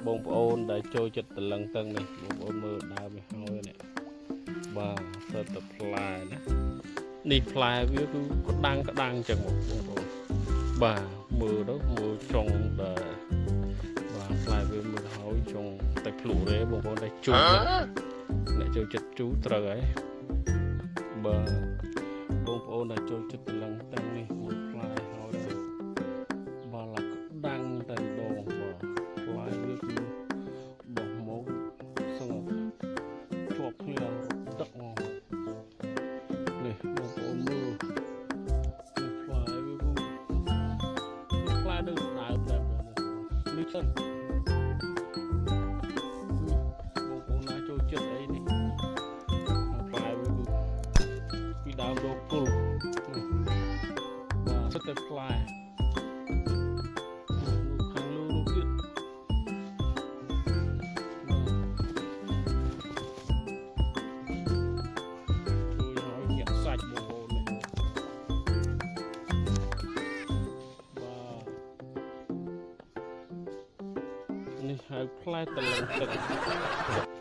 បងប្អូនដែលចូលចិត្តតលឹងតឹងនេះបងប្អូនមើលដើមវាហើយនេះបាទសិតតែផ្លែណានេះផ្លែវាគឺក្តាំងអញ្ចឹងបងប្អូនបាទមើលទៅមើលចុងដែលបាទផ្លែវាមើលហើយចុងតែភ្លុកទេបងប្អូនតែជូរអ្នកចូលចិត្តជូរត្រូវហើយបាទបងប្អូនដែលចូលចិត្តតលឹងតឹងនេះមើលផ្លែហើយបាទឡាក្តាំងតែម្ដងបាទផ្លែវាគឺបោះមកសឹងជាប់គ្នាទឹកមកនេះបងប្អូនមើលនេះផ្លែវាគឺផ្លែនឹងដើមតែនេះសិនបងប្អូនណាចូលចិត្តអីនេះផ្លែវាគឺពីដើមរកពុលបាទសិតតែផ្លែខាងលើនោះទៀតជួយឲ្យញាក់សាច់បងប្អូននេះបាទនេះហៅផ្លែតលឹងទឹក